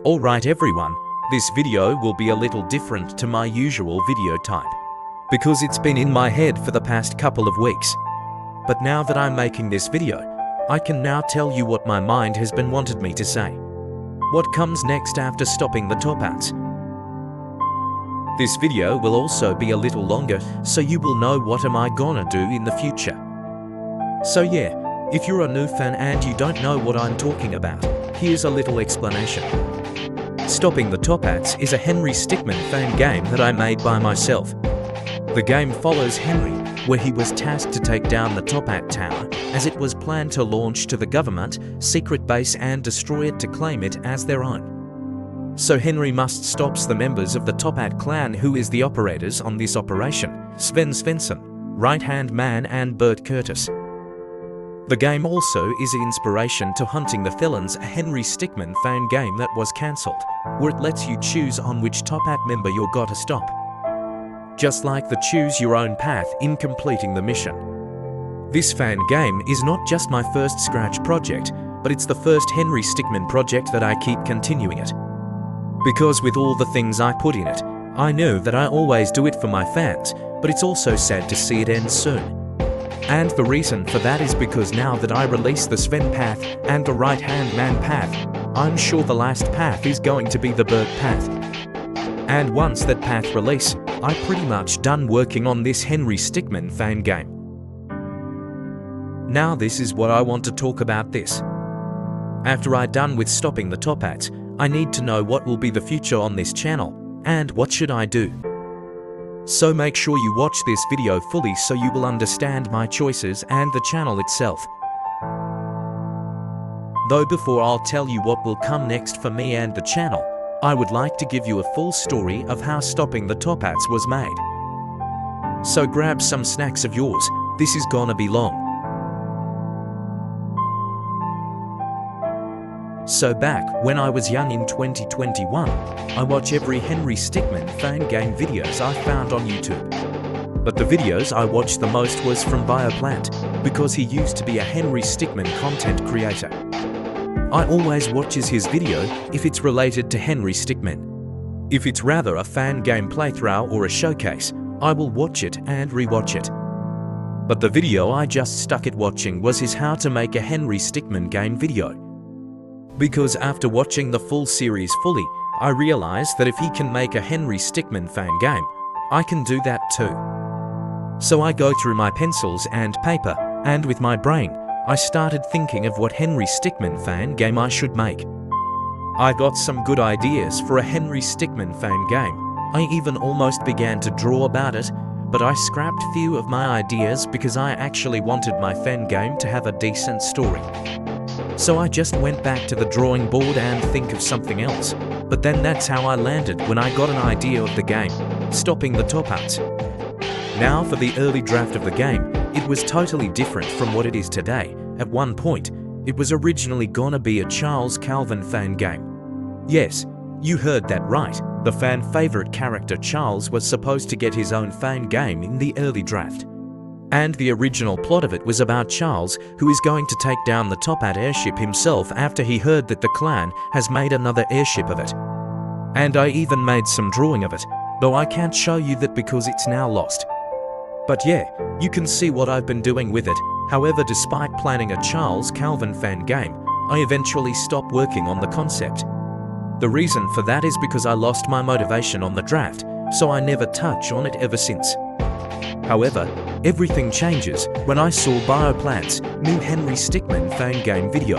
Alright everyone, this video will be a little different to my usual video type, because it's been in my head for the past couple of weeks. But now that I'm making this video, I can now tell you what my mind has been wanted me to say. What comes next after stopping the TOPPATS? This video will also be a little longer, so you will know what am I gonna do in the future. So yeah, if you're a new fan and you don't know what I'm talking about, here's a little explanation. Stopping the TOPPATS is a Henry Stickmin fan game that I made by myself. The game follows Henry, where he was tasked to take down the TOPPAT tower, as it was planned to launch to the government secret base and destroy it to claim it as their own. So Henry must stop the members of the TOPPAT clan, who is the operators on this operation, Sven Svensson, right-hand man and Bert Curtis. The game also is an inspiration to Hunting the Felons, a Henry Stickmin fan game that was cancelled, where it lets you choose on which TOPPAT member you're gotta stop. Just like the choose your own path in completing the mission. This fan game is not just my first Scratch project, but it's the first Henry Stickmin project that I keep continuing it. Because with all the things I put in it, I know that I always do it for my fans, but it's also sad to see it end soon. And the reason for that is because now that I release the Sven path and the right-hand man path, I'm sure the last path is going to be the Bert path. And once that path release, I'm pretty much done working on this Henry Stickmin fan game. Now this is what I want to talk about this. After I'm done with stopping the TOPPATS, I need to know what will be the future on this channel, and what should I do. So make sure you watch this video fully so you will understand my choices and the channel itself. Though before I'll tell you what will come next for me and the channel, I would like to give you a full story of how stopping the TOPPATS was made. So grab some snacks of yours, this is gonna be long. So back when I was young in 2021, I watch every Henry Stickmin fan game videos I found on YouTube. But the videos I watched the most was from Bioplant, because he used to be a Henry Stickmin content creator. I always watches his video if it's related to Henry Stickmin. If it's rather a fan game playthrough or a showcase, I will watch it and rewatch it. But the video I just stuck at watching was his how to make a Henry Stickmin game video. Because after watching the full series fully, I realized that if he can make a Henry Stickmin fan game, I can do that too. So I go through my pencils and paper, and with my brain, I started thinking of what Henry Stickmin fan game I should make. I got some good ideas for a Henry Stickmin fan game. I even almost began to draw about it, but I scrapped few of my ideas because I actually wanted my fan game to have a decent story. So I just went back to the drawing board and think of something else. But then that's how I landed when I got an idea of the game, stopping the TOPPATS. Now for the early draft of the game, it was totally different from what it is today. At one point, it was originally gonna be a Charles Calvin fan game. Yes, you heard that right, the fan favorite character Charles was supposed to get his own fan game in the early draft. And the original plot of it was about Charles, who is going to take down the TOPPAT airship himself after he heard that the clan has made another airship of it. And I even made some drawing of it, though I can't show you that because it's now lost. But yeah, you can see what I've been doing with it. However, despite planning a Charles Calvin fan game, I eventually stopped working on the concept. The reason for that is because I lost my motivation on the draft, so I never touch on it ever since. However, everything changes when I saw Bioplant's new Henry Stickmin fan game video.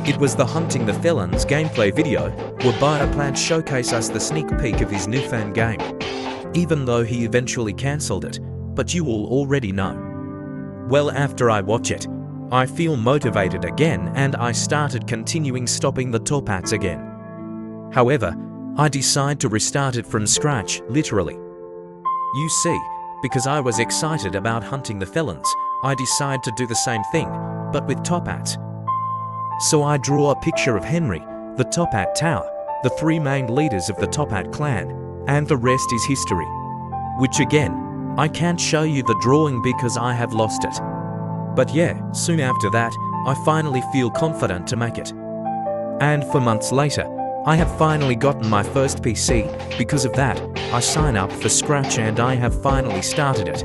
It was the Hunting the Felons gameplay video, where Bioplant showcased us the sneak peek of his new fan game. Even though he eventually cancelled it, but you all already know. Well, after I watch it, I feel motivated again and I started continuing stopping the TOPPATS again. However, I decide to restart it from scratch, literally. You see, because I was excited about Hunting the Felons, I decide to do the same thing, but with TOPPATS. So I draw a picture of Henry, the TOPPAT tower, the three main leaders of the TOPPAT clan, and the rest is history. Which again, I can't show you the drawing because I have lost it. But yeah, soon after that, I finally feel confident to make it. And for months later, I have finally gotten my first PC. Because of that, I sign up for Scratch and I have finally started it.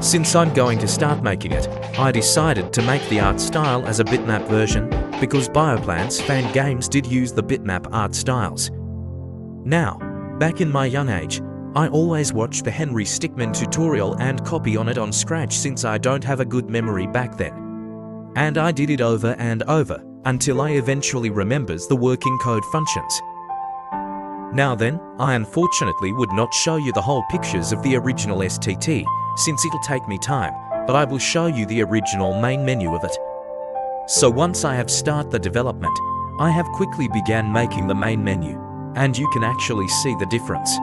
Since I'm going to start making it, I decided to make the art style as a bitmap version because Bioplant's fan games did use the bitmap art styles. Now, back in my young age, I always watched the Henry Stickmin tutorial and copy on it on Scratch since I don't have a good memory back then. And I did it over and over until I eventually remembers the working code functions. Now then, I unfortunately would not show you the whole pictures of the original STT since it'll take me time, but I will show you the original main menu of it. So once I have started the development, I have quickly began making the main menu, and you can actually see the difference.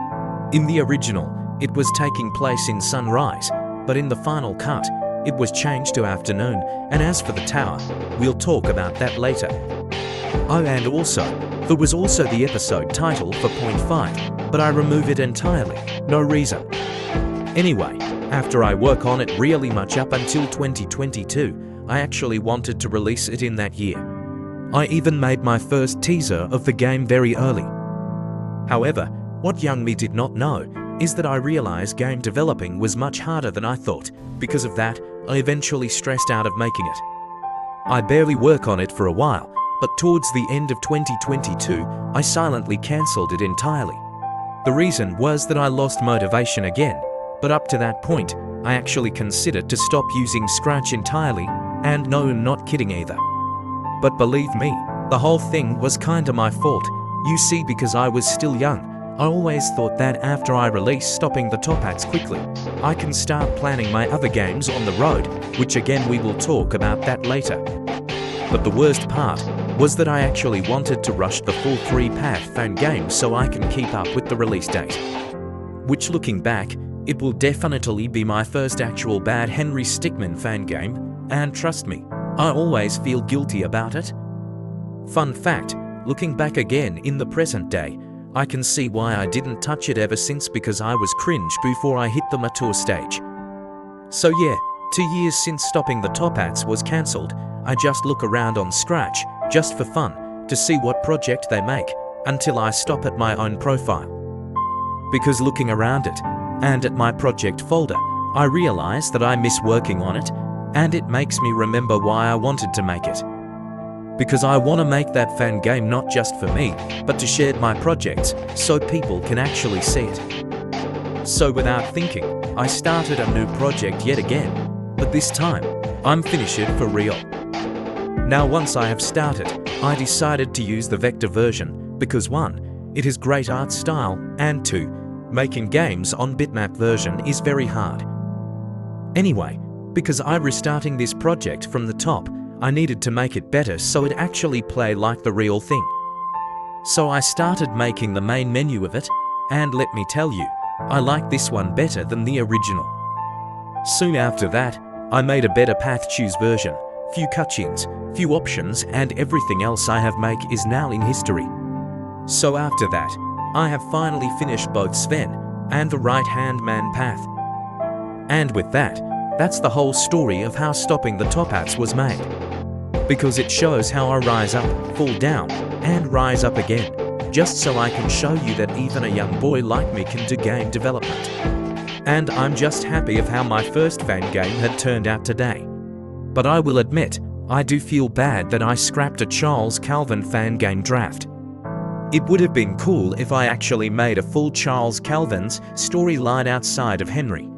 In the original, it was taking place in sunrise, but in the final cut, it was changed to afternoon, and as for the tower, we'll talk about that later. Oh, and also, there was also the episode title for point 5, but I remove it entirely, no reason. Anyway, after I work on it really much up until 2022, I actually wanted to release it in that year. I even made my first teaser of the game very early. However, what young me did not know is that I realized game developing was much harder than I thought. Because of that, I eventually stressed out of making it. I barely work on it for a while, but towards the end of 2022, I silently cancelled it entirely. The reason was that I lost motivation again, but up to that point, I actually considered to stop using Scratch entirely, and no, I'm not kidding either. But believe me, the whole thing was kinda my fault. You see, because I was still young, I always thought that after I release Stopping the TOPPATS quickly, I can start planning my other games on the road, which again we will talk about that later. But the worst part was that I actually wanted to rush the full 3-path fan game so I can keep up with the release date. Which, looking back, it will definitely be my first actual bad Henry Stickmin fan game, and trust me, I always feel guilty about it. Fun fact, looking back again in the present day, I can see why I didn't touch it ever since, because I was cringe before I hit the mature stage. So yeah, 2 years since Stopping the TOPPATS was cancelled, I just look around on Scratch, just for fun, to see what project they make, until I stop at my own profile. Because looking around it, and at my project folder, I realize that I miss working on it, and it makes me remember why I wanted to make it. Because I want to make that fan game not just for me, but to share my projects so people can actually see it. So without thinking, I started a new project yet again, but this time, I'm finished it for real. Now once I have started, I decided to use the vector version because 1, it has great art style, and 2, making games on bitmap version is very hard. Anyway, because I'm restarting this project from the top, I needed to make it better so it actually play like the real thing. So I started making the main menu of it, and let me tell you, I like this one better than the original. Soon after that, I made a better path choose version, few cutscenes, few options, and everything else I have make is now in history. So after that, I have finally finished both Sven and the right-hand man path. And with that, that's the whole story of how Stopping the TOPPATS was made. Because it shows how I rise up, fall down, and rise up again, just so I can show you that even a young boy like me can do game development. And I'm just happy of how my first fan game had turned out today. But I will admit, I do feel bad that I scrapped a Charles Calvin fan game draft. It would have been cool if I actually made a full Charles Calvin's storyline outside of Henry.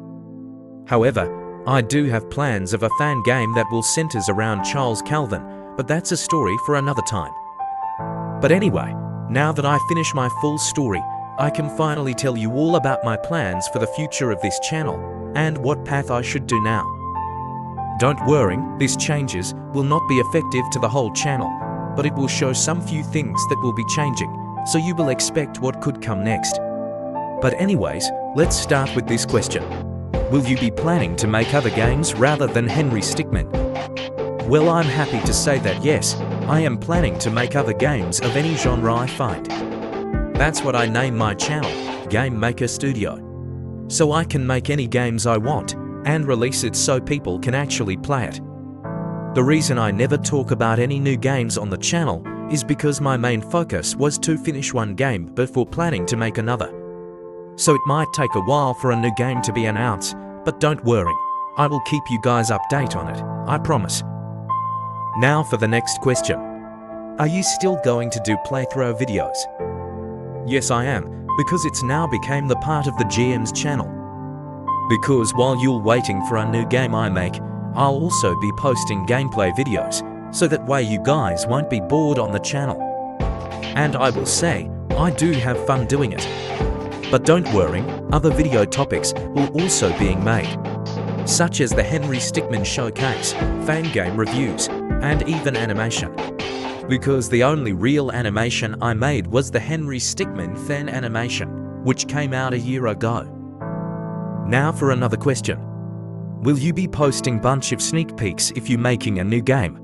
However, I do have plans of a fan game that will centers around Charles Calvin, but that's a story for another time. But anyway, now that I finish my full story, I can finally tell you all about my plans for the future of this channel, and what path I should do now. Don't worry, these changes will not be effective to the whole channel, but it will show some few things that will be changing, so you will expect what could come next. But anyways, let's start with this question. Will you be planning to make other games rather than Henry Stickmin? Well, I'm happy to say that yes, I am planning to make other games of any genre I find. That's what I name my channel, Game Maker Studio. So I can make any games I want, and release it so people can actually play it. The reason I never talk about any new games on the channel is because my main focus was to finish one game before planning to make another. So it might take a while for a new game to be announced, but don't worry, I will keep you guys updated on it, I promise. Now for the next question. Are you still going to do playthrough videos? Yes, I am, because it's now became the part of the GM's channel. Because while you're waiting for a new game I make, I'll also be posting gameplay videos, so that way you guys won't be bored on the channel. And I will say, I do have fun doing it. But don't worry, other video topics will also being made, such as the Henry Stickmin Showcase, fan game reviews, and even animation. Because the only real animation I made was the Henry Stickmin fan animation, which came out a year ago. Now for another question. Will you be posting bunch of sneak peeks if you're making a new game?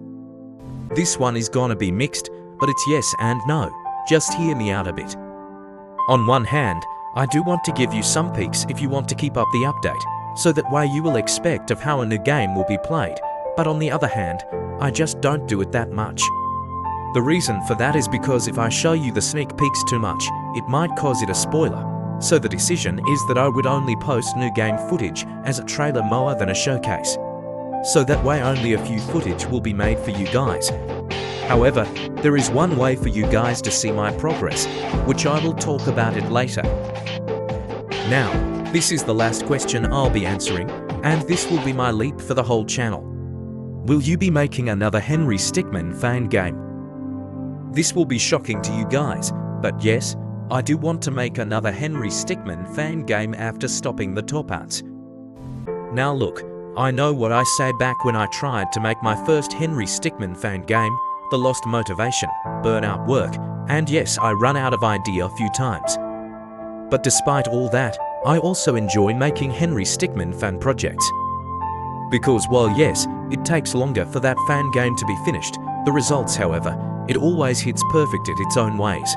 This one is gonna be mixed, but it's yes and no. Just hear me out a bit. On one hand, I do want to give you some peeks if you want to keep up the update, so that way you will expect of how a new game will be played, but on the other hand, I just don't do it that much. The reason for that is because if I show you the sneak peeks too much, it might cause it a spoiler. So the decision is that I would only post new game footage as a trailer more than a showcase. So that way only a few footage will be made for you guys. However, there is one way for you guys to see my progress, which I will talk about it later. Now, this is the last question I'll be answering, and this will be my leap for the whole channel. Will you be making another Henry Stickmin fan game? This will be shocking to you guys, but yes, I do want to make another Henry Stickmin fan game after stopping the TOPPATS. Now look, I know what I say back when I tried to make my first Henry Stickmin fan game, the lost motivation, burnout work, and yes, I run out of idea a few times. But despite all that, I also enjoy making Henry Stickmin fan projects. Because while yes, it takes longer for that fan game to be finished, the results, however, it always hits perfect in its own ways.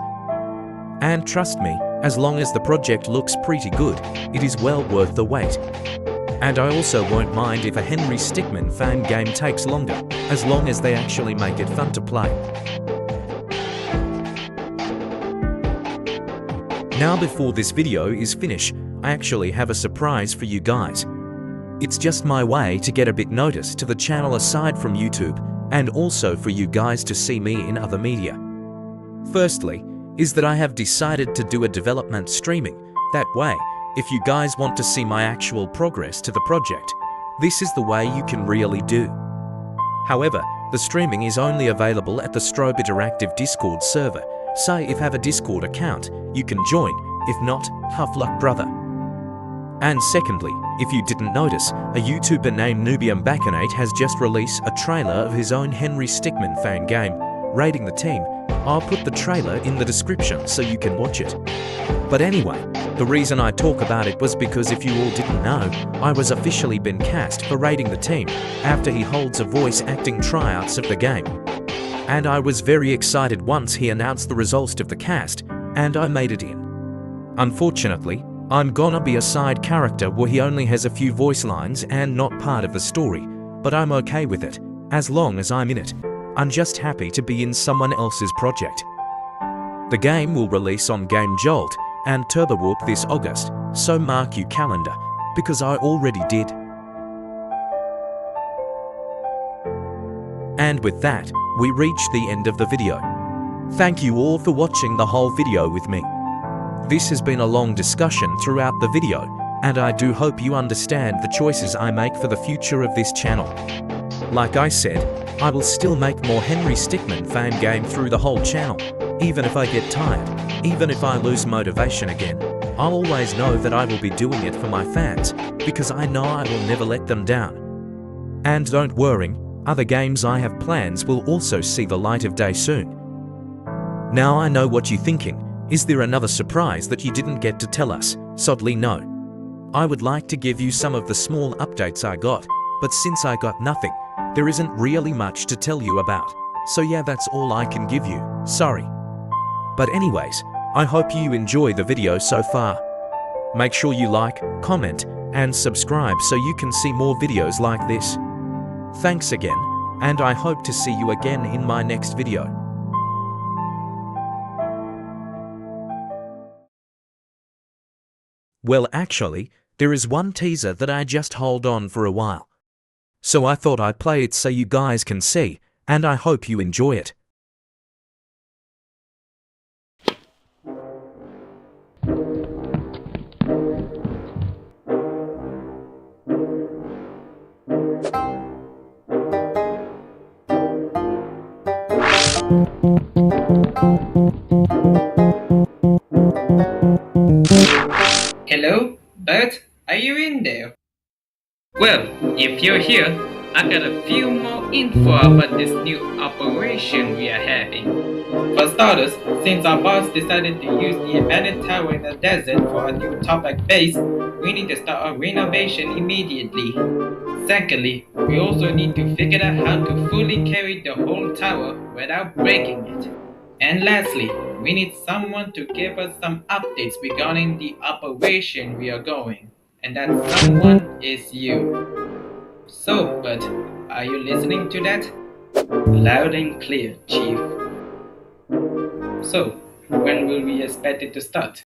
And trust me, as long as the project looks pretty good, it is well worth the wait. And I also won't mind if a Henry Stickmin fan game takes longer, as long as they actually make it fun to play. Now before this video is finished, I actually have a surprise for you guys. It's just my way to get a bit notice to the channel aside from YouTube, and also for you guys to see me in other media. Firstly, is that I have decided to do a development streaming. That way, if you guys want to see my actual progress to the project, this is the way you can really do. However, the streaming is only available at the Strobe Interactive Discord server, so if you have a Discord account, you can join, if not, tough luck brother. And secondly, if you didn't notice, a YouTuber named Nubium Baconate has just released a trailer of his own Henry Stickmin fan game, Raiding the Team. I'll put the trailer in the description so you can watch it. But anyway, the reason I talk about it was because if you all didn't know, I was officially been cast for Raiding the Team after he holds a voice acting tryouts of the game. And I was very excited once he announced the results of the cast, and I made it in. Unfortunately, I'm gonna be a side character where he only has a few voice lines and not part of the story, but I'm okay with it, as long as I'm in it. I'm just happy to be in someone else's project. The game will release on Game Jolt and TurboWarp this August, so mark your calendar, because I already did. And with that, we reach the end of the video. Thank you all for watching the whole video with me. This has been a long discussion throughout the video, and I do hope you understand the choices I make for the future of this channel. Like I said, I will still make more Henry Stickmin fan game through the whole channel, even if I get tired, even if I lose motivation again. I'll always know that I will be doing it for my fans, because I know I will never let them down. And don't worry, other games I have plans will also see the light of day soon. Now I know what you're thinking. Is there another surprise that you didn't get to tell us? Sadly no. I would like to give you some of the small updates I got, but since I got nothing, there isn't really much to tell you about. So yeah, that's all I can give you, sorry. But anyways, I hope you enjoy the video so far. Make sure you like, comment, and subscribe so you can see more videos like this. Thanks again, and I hope to see you again in my next video. Well, actually, there is one teaser that I just hold on for a while. So I thought I'd play it so you guys can see, and I hope you enjoy it. Hello, Bert? Are you in there? Well, if you're here, I got a few more info about this new operation we are having. For starters, since our boss decided to use the abandoned tower in the desert for a new Topak base, we need to start a renovation immediately. Secondly, we also need to figure out how to fully carry the whole tower without breaking it. And lastly, we need someone to give us some updates regarding the operation we are going. And that someone is you. So, but are you listening to that? Loud and clear, Chief. So, when will we expect it to start?